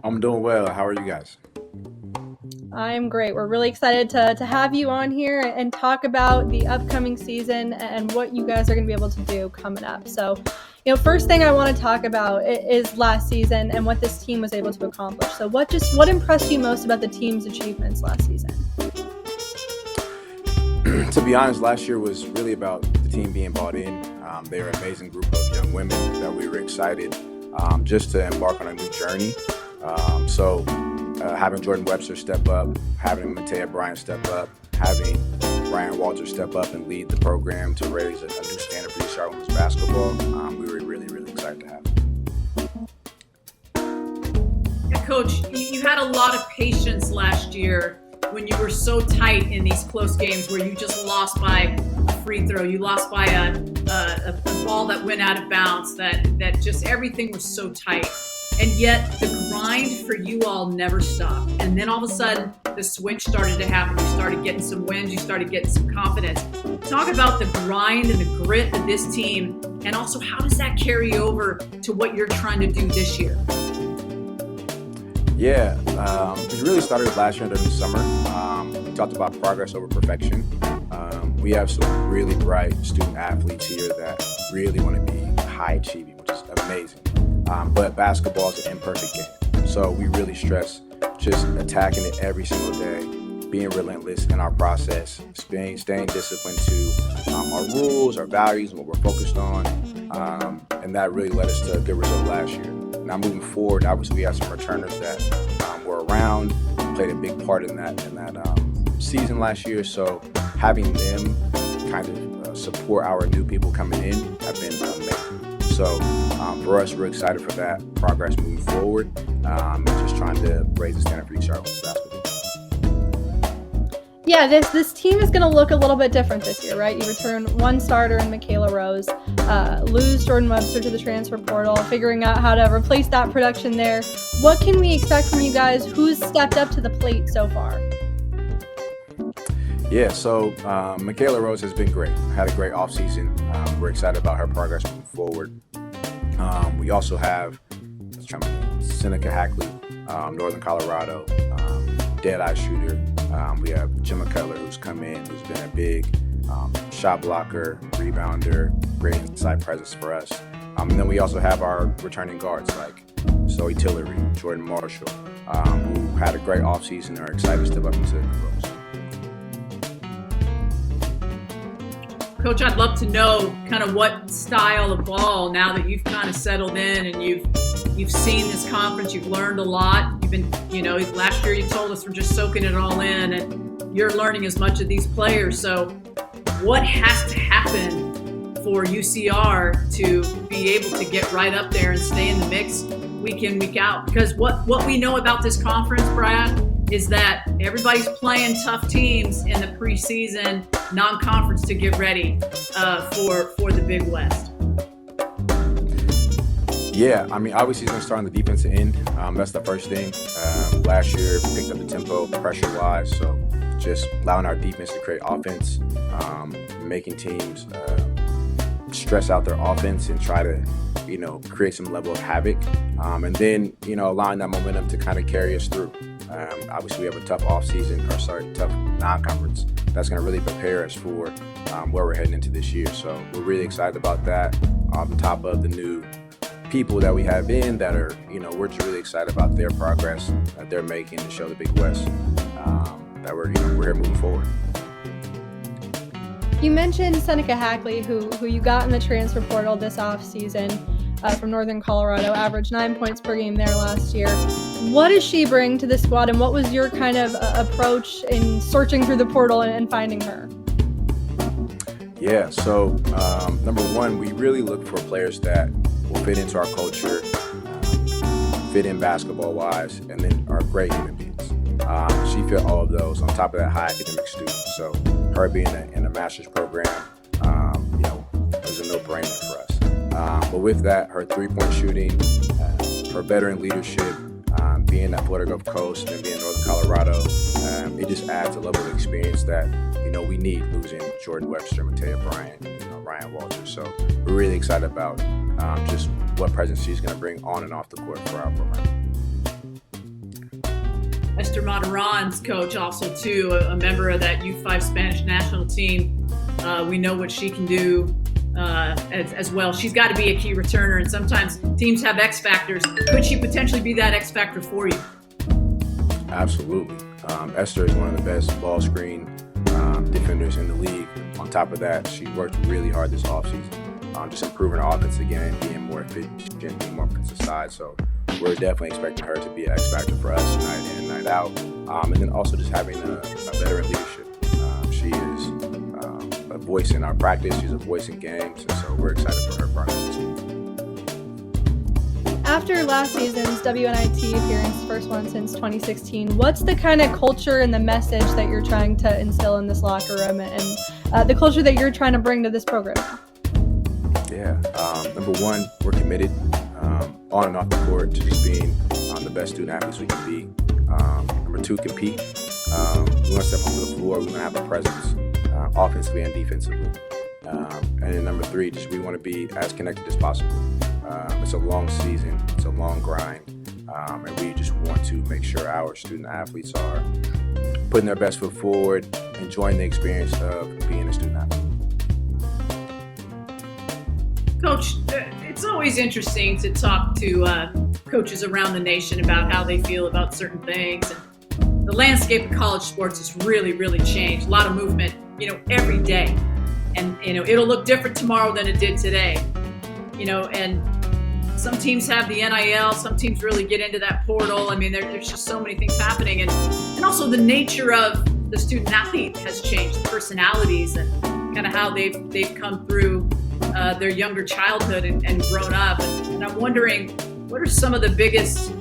I'm doing well. How are you guys? I'm great. We're really excited to have you on here and talk about the upcoming season and what you guys are going to be able to do coming up. So, first thing I want to talk about is last season and what this team was able to accomplish. So what impressed you most about the team's achievements last season? To be honest, last year was really about the team being bought in. They are an amazing group of young women that we were excited just to embark on a new journey. Having Jordan Webster step up, having Matea Bryant step up, having Ryan Walters step up and lead the program to raise a new standard for UC women's basketball, we were really, really excited to have. Yeah, Coach, you had a lot of patience last year when you were so tight in these close games where you just lost by a free throw, you lost by a ball that went out of bounds, that just everything was so tight. And yet the grind for you all never stopped. And then all of a sudden, the switch started to happen. You started getting some wins. You started getting some confidence. Talk about the grind and the grit of this team. And also, how does that carry over to what you're trying to do this year? Yeah, it really started last year during the summer. We talked about progress over perfection. We have some really bright student athletes here that really want to be high achieving, which is amazing. But basketball is an imperfect game. So we really stress just attacking it every single day, being relentless in our process, staying disciplined to our rules, our values, and what we're focused on. And that really led us to a good result last year. Now moving forward, obviously we have some returners that were around, played a big part in that season last year. So having them kind of support our new people coming in have been amazing. So for us, we're excited for that progress moving forward, and just trying to raise the standard for UC women's basketball. Yeah, this team is going to look a little bit different this year, right? You return one starter in Michaela Rose, lose Jordan Webster to the transfer portal, figuring out how to replace that production there. What can we expect from you guys? Who's stepped up to the plate so far? Yeah, so Michaela Rose has been great. Had a great offseason. We're excited about her progress moving forward. We also have Seneca Hackley, Northern Colorado, dead-eye shooter. We have Gemma Cutler, who's come in, who's been a big shot blocker, rebounder, great inside presence for us. And then we also have our returning guards like Zoe Tillery, Jordan Marshall, who had a great offseason and are excited to step up into the roles. Coach, I'd love to know kind of what style of ball, now that you've kind of settled in and you've seen this conference, you've learned a lot. You've been, last year you told us we're just soaking it all in and you're learning as much of these players. So what has to happen for UCR to be able to get right up there and stay in the mix week in, week out? Because what we know about this conference, Brad, is that everybody's playing tough teams in the preseason non-conference to get ready for the Big West. Yeah, obviously it's going to start on the defensive end. That's the first thing. Last year, we picked up the tempo pressure-wise, so just allowing our defense to create offense, making teams stress out their offense and try to, create some level of havoc. And then, allowing that momentum to kind of carry us through. Obviously, we have a tough tough non-conference. That's going to really prepare us for where we're heading into this year. So we're really excited about that. On top of the new people that we have in that are, we're just really excited about their progress that they're making to show the Big West that we're here moving forward. You mentioned Seneca Hackley, who you got in the transfer portal this offseason from Northern Colorado, averaged 9 points per game there last year. What does she bring to the squad, and what was your kind of approach in searching through the portal and finding her? Yeah, so number one, we really look for players that will fit into our culture, fit in basketball-wise, and then are great human beings. She fit all of those on top of that high academic student. So her being in a master's program, was a no-brainer for us. But with that, her three-point shooting, her veteran leadership, being at Florida Gulf Coast and being in Northern Colorado, it just adds a level of experience that we need losing Jordan Webster, Matea Bryant, Ryan Walters. So we're really excited about just what presence she's going to bring on and off the court for our program. Esther Mataran's coach also too, a member of that U5 Spanish national team. We know what she can do as well. She's got to be a key returner, and sometimes teams have X factors. Could she potentially be that X factor for you? Absolutely. Esther is one of the best ball screen defenders in the league. On top of that, she worked really hard this offseason, just improving her offense again, being more efficient, being more consistent. So we're definitely expecting her to be an X factor for us night in, night out. And then also just having a veteran leadership. She is a voice in our practice. She's a voice in games. And so we're excited for her progress this year. After last season's WNIT appearance, first one since 2016, what's the kind of culture and the message that you're trying to instill in this locker room and the culture that you're trying to bring to this program? Yeah, number one, we're committed on and off the court to just being the best student athletes we can be. Number two, compete. We want to step onto the floor. We want to have a presence offensively and defensively. And then number three, just we want to be as connected as possible. It's a long season, it's a long grind, and we just want to make sure our student athletes are putting their best foot forward, enjoying the experience of being a student athlete. Coach, it's always interesting to talk to coaches around the nation about how they feel about certain things. And the landscape of college sports has really, really changed. A lot of movement, every day. And, it'll look different tomorrow than it did today. And some teams have the NIL, some teams really get into that portal. I mean, there's just so many things happening. And also the nature of the student athlete has changed, personalities and kind of how they've come through their younger childhood and grown up. And I'm wondering, what are some of the biggest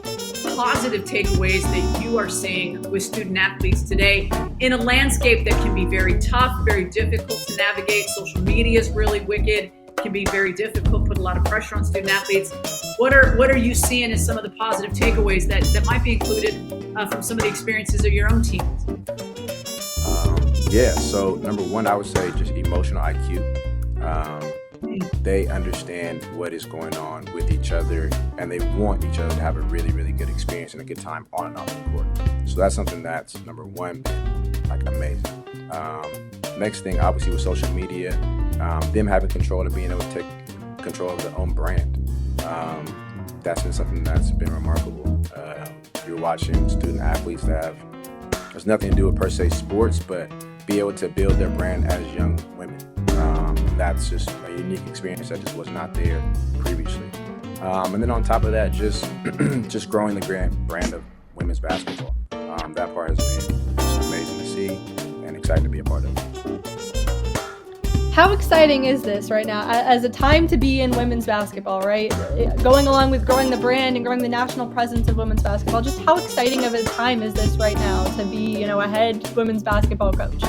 positive takeaways that you are seeing with student athletes today in a landscape that can be very tough, very difficult to navigate? Social media is really wicked, can be very difficult, put a lot of pressure on student athletes. What are you seeing as some of the positive takeaways that might be included from some of the experiences of your own teams? So number one, I would say just emotional IQ. They understand what is going on with each other, and they want each other to have a really, really good experience and a good time on and off the court. So that's something that's number one, amazing. Next thing, obviously, with social media, them having control and being able to take control of their own brand. That's been something that's been remarkable. You're watching student athletes that there's nothing to do with per se sports, but be able to build their brand as young women. That's just a unique experience that just was not there previously. And then on top of that, just growing the brand of women's basketball. That part has been just amazing to see and excited to be a part of. How exciting is this right now as a time to be in women's basketball, right? Going along with growing the brand and growing the national presence of women's basketball, just how exciting of a time is this right now to be, a head women's basketball coach?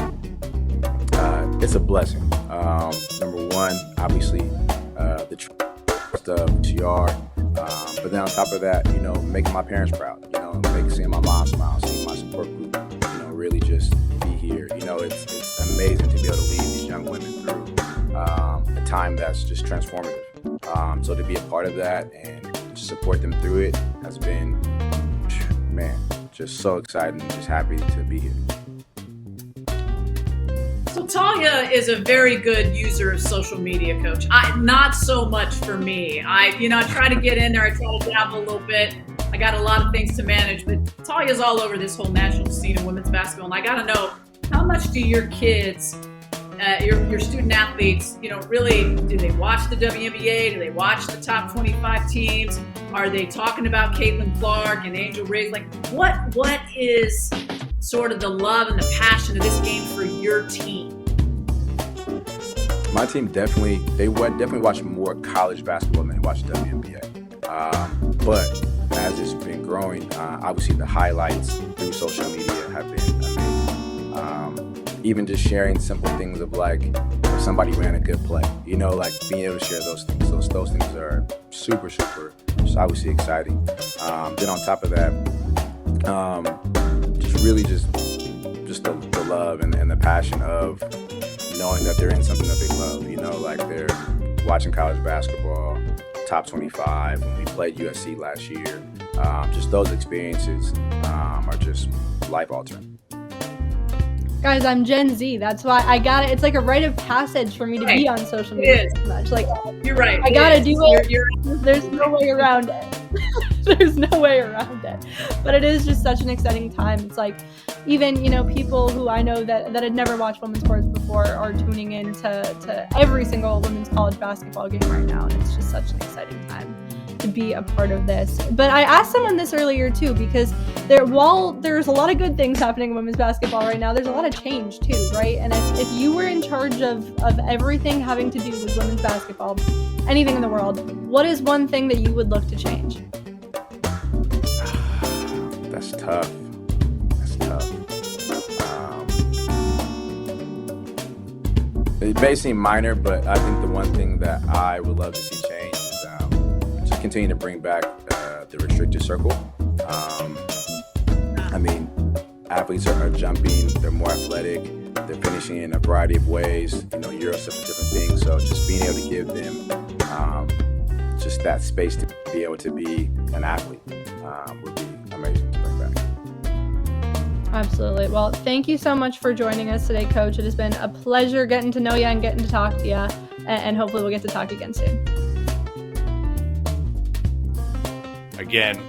It's a blessing. Number one, obviously, the trust of TR, but then on top of that, making my parents proud, seeing my mom smile, seeing my support group, really just be here. It's amazing to be able to lead these young women through a time that's just transformative. So to be a part of that and to support them through it has been, just so exciting and just happy to be here. So Talia is a very good user of social media, Coach. Not so much for me. I try to get in there. I try to dabble a little bit. I got a lot of things to manage, but Talia's all over this whole national scene of women's basketball. And I got to know, how much do your kids, your student athletes, really, do they watch the WNBA? Do they watch the top 25 teams? Are they talking about Caitlin Clark and Angel Riggs? What is sort of the love and the passion of this game for your team? My team definitely watch more college basketball than they watch WNBA. But as it's been growing, obviously the highlights through social media have been amazing. Even just sharing simple things of if somebody ran a good play, being able to share those things. Those things are super, super, just obviously exciting. Then on top of that, just the love and the passion of knowing that they're in something that they love, they're watching college basketball, top 25. When we played USC last year, just those experiences are just life altering. Guys, I'm Gen Z. That's why I got it. It's like a rite of passage for me to be on social media so much. Like, you're right. I gotta do it. You're There's no way around it. There's no way around it. But it is just such an exciting time. It's like, even, people who I know that had never watched women's sports before are tuning in to every single women's college basketball game right now. And it's just such an exciting time to be a part of this. But I asked someone this earlier too, because while there's a lot of good things happening in women's basketball right now, there's a lot of change too, right? And if you were in charge of everything having to do with women's basketball, anything in the world, what is one thing that you would look to change? That's tough. It may seem minor, but I think the one thing that I would love to see change is just continue to bring back the restricted circle. Athletes are jumping, they're more athletic, they're finishing in a variety of ways, Euro stuff and different things. So just being able to give them just that space to be able to be an athlete would be amazing to bring back. Absolutely. Well, thank you so much for joining us today, Coach. It has been a pleasure getting to know you and getting to talk to you, and hopefully we'll get to talk again soon. Again,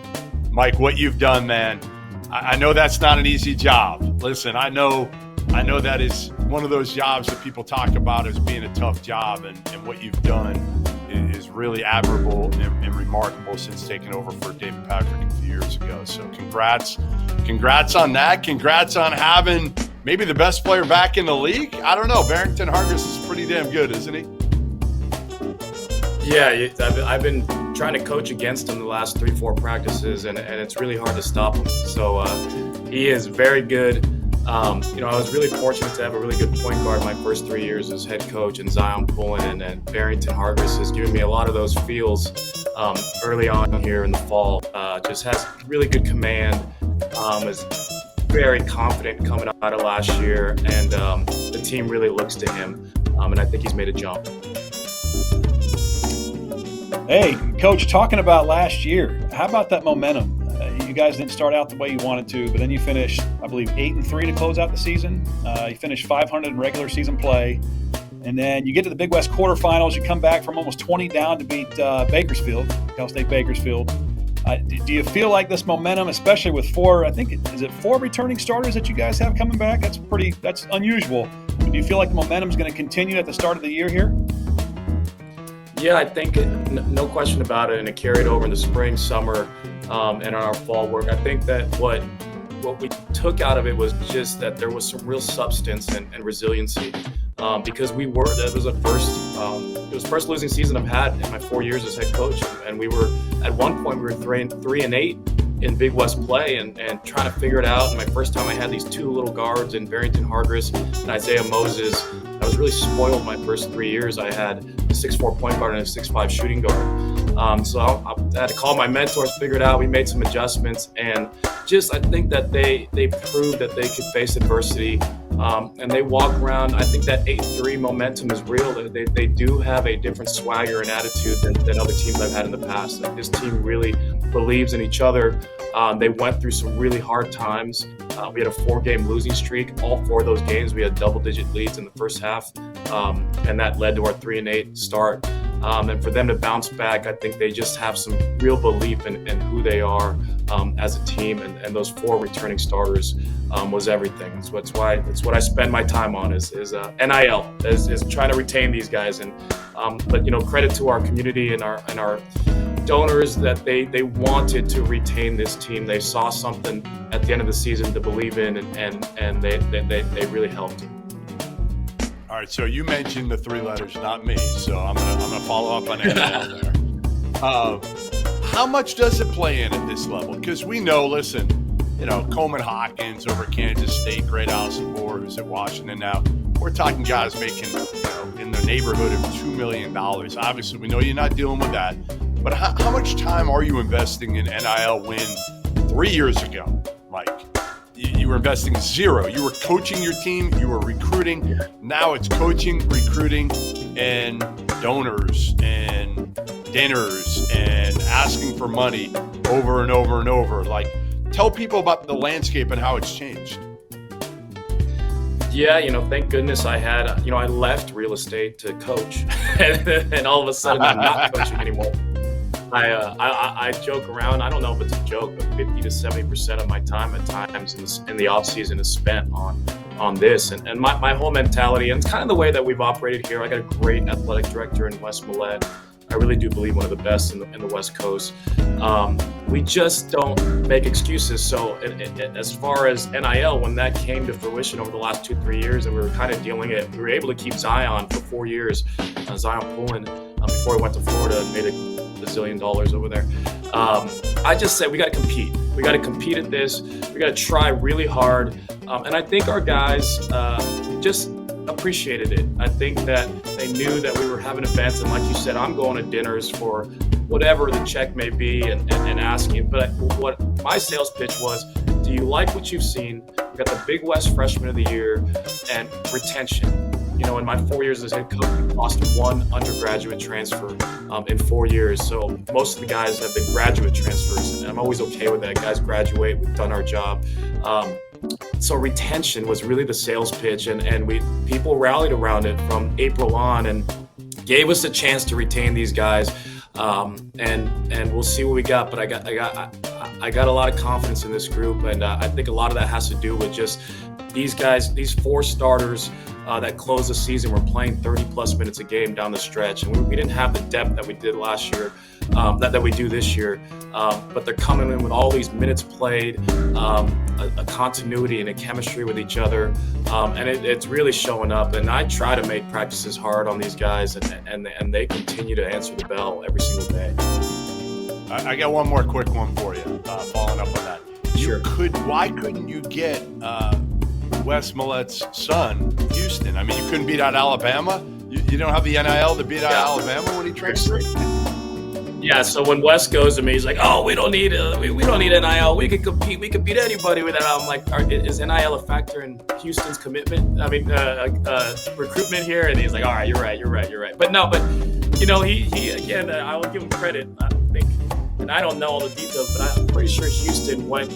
Mike, what you've done, man, I know that's not an easy job. Listen, I know that is one of those jobs that people talk about as being a tough job, and what you've done is really admirable and remarkable since taking over for David Patrick a few years ago. So congrats on that. Congrats on having maybe the best player back in the league. I don't know. Barrington Hargis is pretty damn good, isn't he? Yeah, I've been trying to coach against him the last 3-4 practices, and it's really hard to stop him. So he is very good. I was really fortunate to have a really good point guard my first 3 years as head coach, and Zion Pullen and Barrington Hargis has given me a lot of those feels early on here in the fall. Just has really good command, is very confident coming out of last year, and the team really looks to him, and I think he's made a jump. Hey, Coach, talking about last year, how about that momentum? You guys didn't start out the way you wanted to, but then you finished, I believe, 8-3 to close out the season. You finished 500 in regular season play, and then you get to the Big West quarterfinals. You come back from almost 20 down to beat Bakersfield, Cal State Bakersfield. Do you feel like this momentum, especially with 4 returning starters that you guys have coming back? That's unusual. Do you feel like the momentum is going to continue at the start of the year here? Yeah, I think no question about it, and it carried over in the spring, summer, and our fall work. I think that what we took out of it was just that there was some real substance and resiliency, because it was the first losing season I've had in my 4 years as head coach, and we were at one point 3-8 in Big West play and trying to figure it out. And my first time I had these 2 little guards in Barrington Hargis and Isaiah Moses. I was really spoiled my first 3 years. I had a 6'4" point guard and a 6'5" shooting guard. So I had to call my mentors, figure it out. We made some adjustments, and I think that they proved that they could face adversity, and they walk around. I think that 8-3 momentum is real. They do have a different swagger and attitude than other teams I've had in the past. And this team really believes in each other. They went through some really hard times. We had a 4-game losing streak. All 4 of those games, we had double-digit leads in the first half, and that led to our 3-8 start. And for them to bounce back, I think they just have some real belief in who they are as a team, and those 4 returning starters was everything. That's what I spend my time on is NIL, is trying to retain these guys. And but credit to our community and our donors that they wanted to retain this team. They saw something at the end of the season to believe in, and they really helped. All right, so you mentioned the 3 letters, not me. So I'm gonna follow up on NIL there. How much does it play in at this level? Because we know, listen, Coleman Hawkins over at Kansas State, Great Allison Moore, who's at Washington now. We're talking guys making in the neighborhood of $2 million. Obviously, we know you're not dealing with that. But how much time are you investing in NIL when 3 years ago, Mike, you were investing 0? You were coaching your team, you were recruiting. Now it's coaching, recruiting, and donors and dinners and asking for money over and over and over. Like, tell people about the landscape and how it's changed. Yeah, thank goodness I had, I left real estate to coach, and all of a sudden I'm not coaching anymore. I joke around. I don't know if it's a joke, but 50 to 70% of my time at times in the off season is spent on this. And my whole mentality, and it's kind of the way that we've operated here. I got a great athletic director in Wes Millett. I really do believe one of the best in the West Coast. We just don't make excuses. So as far as NIL, when that came to fruition over the last 2-3 years, and we were kind of dealing it, we were able to keep Zion for 4 years. Zion Pullen, before he went to Florida, and made $1 bazillion over there. I just say we got to compete. We got to compete at this. We got to try really hard. And I think our guys just appreciated it. I think that they knew that we were having events, and like you said, I'm going to dinners for whatever the check may be and asking. But what my sales pitch was, do you like what you've seen? We got the Big West Freshman of the Year and retention. In my 4 years as head coach, we lost one undergraduate transfer in 4 years. So most of the guys have been graduate transfers, and I'm always okay with that. Guys graduate, we've done our job. So retention was really the sales pitch, and people rallied around it from April on and gave us a chance to retain these guys. And we'll see what we got. But I got a lot of confidence in this group, and I think a lot of that has to do with just these guys, these 4 starters that closed the season were playing 30-plus minutes a game down the stretch, and we didn't have the depth that we did last year, that we do this year. But they're coming in with all these minutes played, a continuity and a chemistry with each other, and it's really showing up. And I try to make practices hard on these guys, and they continue to answer the bell every single day. I got one more quick one for you, following up on that. Sure. Why couldn't you get Wes Millett's son, Houston? I mean, you couldn't beat out Alabama? You don't have the NIL to beat out Alabama when he transferred? Yeah, so when Wes goes to me, he's like, "Oh, we don't need NIL. We could compete. We could beat anybody with that." I'm like, "Is NIL a factor in Houston's commitment? I mean, recruitment here?" And he's like, "All right, you're right." But he again, I will give him credit. I don't think, and I don't know all the details, but I'm pretty sure Houston went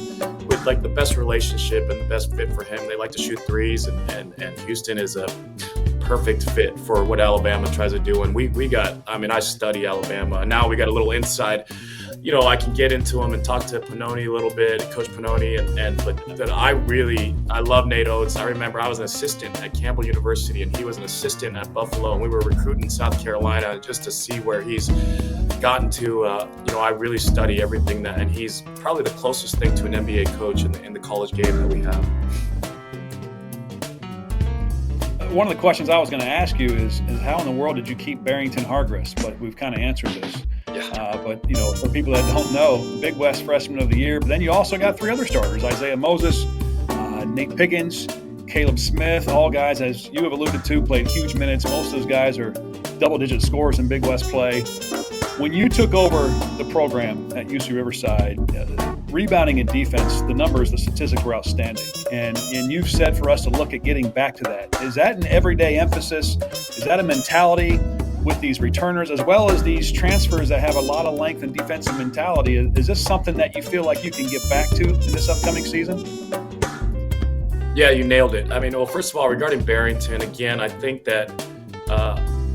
with like the best relationship and the best fit for him. They like to shoot threes, and Houston is a perfect fit for what Alabama tries to do. And we got, I study Alabama. Now we got a little inside, I can get into them and talk to Pannoni a little bit, Coach Pannoni, but I love Nate Oates. I remember I was an assistant at Campbell University, and he was an assistant at Buffalo, and we were recruiting South Carolina just to see where he's gotten to. I really study everything and he's probably the closest thing to an NBA coach in the college game that we have. One of the questions I was going to ask you is how in the world did you keep Barrington Hargress? But we've kind of answered this. Yeah. But for people that don't know, Big West Freshman of the Year. But then you also got 3 other starters: Isaiah Moses, Nate Pickens, Caleb Smith. All guys, as you have alluded to, played huge minutes. Most of those guys are double-digit scorers in Big West play. When you took over the program at UC Riverside, rebounding and defense, the numbers, the statistics were outstanding. And you've said for us to look at getting back to that. Is that an everyday emphasis? Is that a mentality with these returners as well as these transfers that have a lot of length and defensive mentality? Is this something that you feel like you can get back to in this upcoming season? Yeah, you nailed it. First of all, regarding Barrington, again, I think that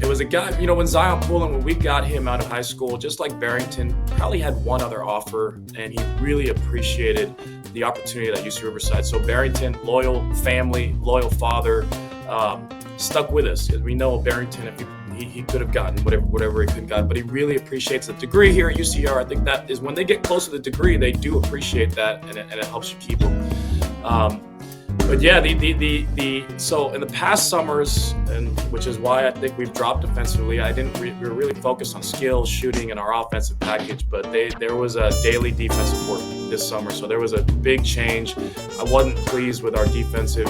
it was a guy, when Zion Pullen, when we got him out of high school, just like Barrington, probably had one other offer, and he really appreciated the opportunity at UC Riverside. So Barrington, loyal family, loyal father, stuck with us. Because we know Barrington, if he could have gotten whatever he could have gotten, but he really appreciates the degree here at UCR. I think that is when they get close to the degree, they do appreciate that, and it helps you keep them. But yeah, so in the past summers, and which is why I think we've dropped defensively. We were really focused on skills, shooting, and our offensive package. But there was a daily defensive work this summer, so there was a big change. I wasn't pleased with our defensive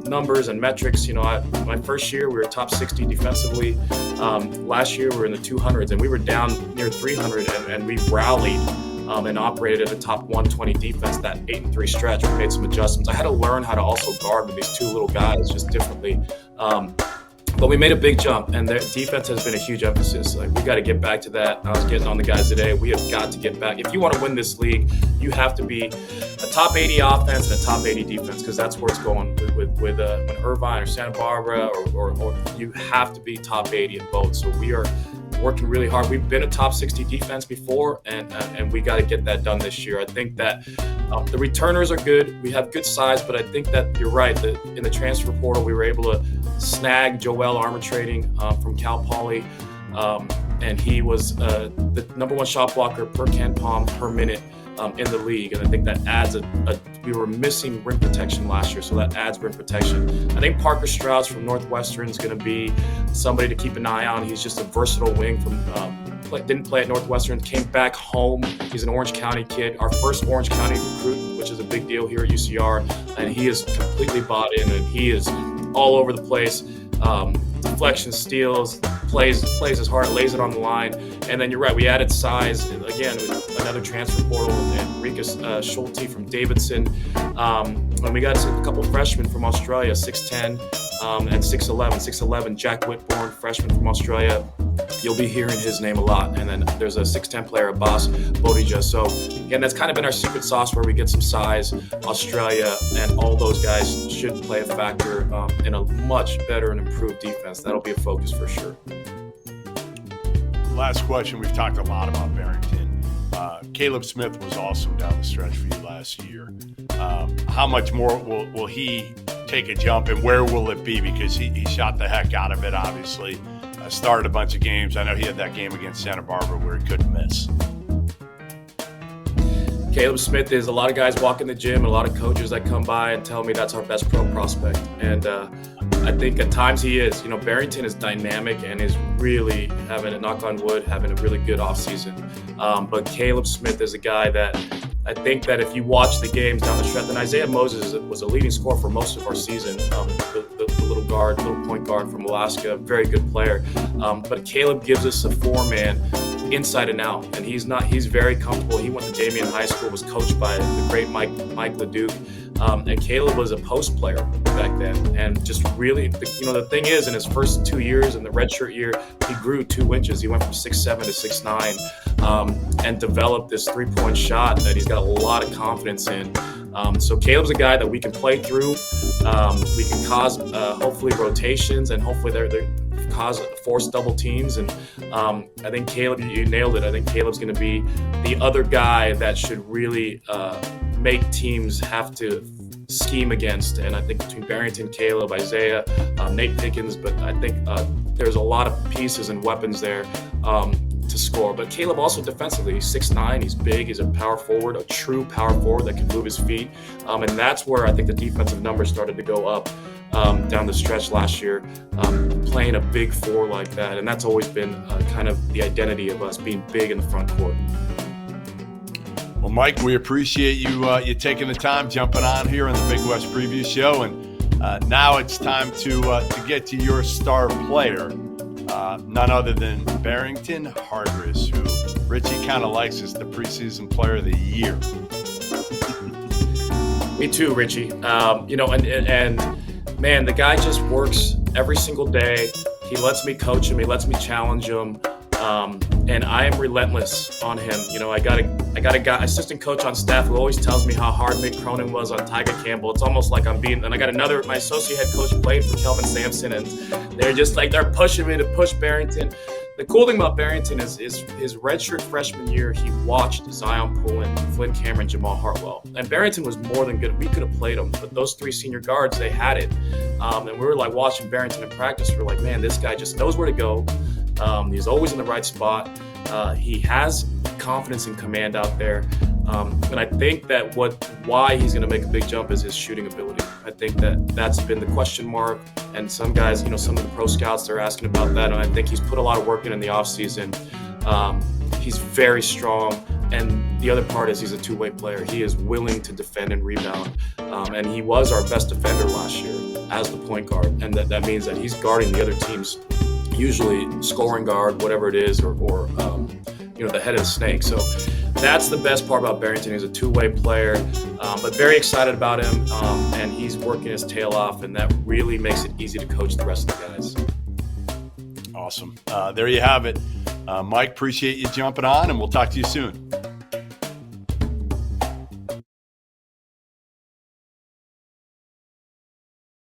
numbers and metrics. My first year we were top 60 defensively. Last year we were in the 200s, and we were down near 300, and we rallied. And operated at a top 120 defense. That 8-3 stretch, we made some adjustments. I had to learn how to also guard with these 2 little guys just differently. But we made a big jump, and their defense has been a huge emphasis. Like, we got to get back to that. I was getting on the guys today. We have got to get back. If you want to win this league, you have to be a top 80 offense and a top 80 defense, because that's where it's going with when Irvine or Santa Barbara, or you have to be top 80 in both. So we are working really hard. We've been a top 60 defense before, and we got to get that done this year. I think that the returners are good. We have good size, but I think that you're right. That in the transfer portal, we were able to snag Joel Armatrading from Cal Poly, and he was the number 1 shot blocker per Ken Palm per minute in the league. And I think that adds we were missing rim protection last year, so that adds rim protection. I think Parker Strauss from Northwestern is going to be somebody to keep an eye on. He's just a versatile wing from didn't play at Northwestern, came back home. He's an Orange County kid, our first Orange County recruit, which is a big deal here at UCR, and he is completely bought in, and he is all over the place. Deflection, steals, plays his heart, lays it on the line. And then you're right, we added size again with another transfer portal, and Rikus Schulte from Davidson. And we got a couple freshmen from Australia, 6'10", and 6'11", Jack Whitbourne, freshman from Australia. You'll be hearing his name a lot. And then there's a 6'10" player, Abbas Bodija. So again, that's kind of been our secret sauce, where we get some size. Australia and all those guys should play a factor in a much better and improved defense. That'll be a focus for sure. Last question. We've talked a lot about Barrington. Caleb Smith was awesome down the stretch for you last year. How much more will he take a jump, and where will it be? Because he shot the heck out of it, obviously. Started a bunch of games. I know he had that game against Santa Barbara where he couldn't miss. Caleb Smith is, a lot of guys walk in the gym, and a lot of coaches that come by and tell me that's our best pro prospect. And I think at times he is. Barrington is dynamic and is really having, knock on wood, having a really good offseason. But Caleb Smith is a guy that I think that if you watch the games down the stretch, and Isaiah Moses was a leading scorer for most of our season, the little point guard from Alaska, very good player. But Caleb gives us a 4-man inside and out, and he's very comfortable. He went to Damien High School, was coached by the great Mike LeDuc. And Caleb was a post player back then, and just really, the thing is, in his first 2 years, in the redshirt year, he grew 2 inches. He went from 6'7" to 6'9", and developed this 3-point shot that he's got a lot of confidence in. So Caleb's a guy that we can play through. We can cause hopefully rotations, and hopefully they're force double teams. And I think Caleb, you nailed it. I think Caleb's going to be the other guy that should really make teams have to scheme against. And I think between Barrington, Caleb, Isaiah, Nate Pickens, but I think there's a lot of pieces and weapons there to score. But Caleb also defensively, he's 6'9", he's big, he's a power forward, a true power forward that can move his feet. And that's where I think the defensive numbers started to go up down the stretch last year, playing a big 4 like that. And that's always been kind of the identity of us, being big in the front court. Well, Mike, we appreciate you taking the time, jumping on here on the Big West Preview Show. And now it's time to get to your star player, none other than Barrington Hargris, who Richie kind of likes as the preseason player of the year. Me too, Richie. And man, the guy just works every single day. He lets me coach him. He lets me challenge him. And I am relentless on him. I got a guy, assistant coach on staff, who always tells me how hard Mick Cronin was on Tiger Campbell. It's almost like I'm being, and I got my associate head coach played for Kelvin Sampson, and they're just like, they're pushing me to push Barrington. The cool thing about Barrington is his redshirt freshman year, he watched Zion Poulin, Flynn Cameron, Jamal Hartwell. And Barrington was more than good. We could have played him, but those 3 senior guards, they had it. And we were like watching Barrington in practice. We're like, man, this guy just knows where to go. He's always in the right spot. He has confidence and command out there. And I think that why he's going to make a big jump is his shooting ability. I think that's been the question mark. And some guys, some of the pro scouts, they're asking about that. And I think he's put a lot of work in the offseason. He's very strong. And the other part is he's a two-way player. He is willing to defend and rebound. And he was our best defender last year as the point guard. And that means that he's guarding the other team's usually scoring guard, whatever it is, or the head of the snake. So that's the best part about Barrington. He's a two-way player, but very excited about him, and he's working his tail off, and that really makes it easy to coach the rest of the guys. Awesome. There you have it. Mike, appreciate you jumping on, and we'll talk to you soon.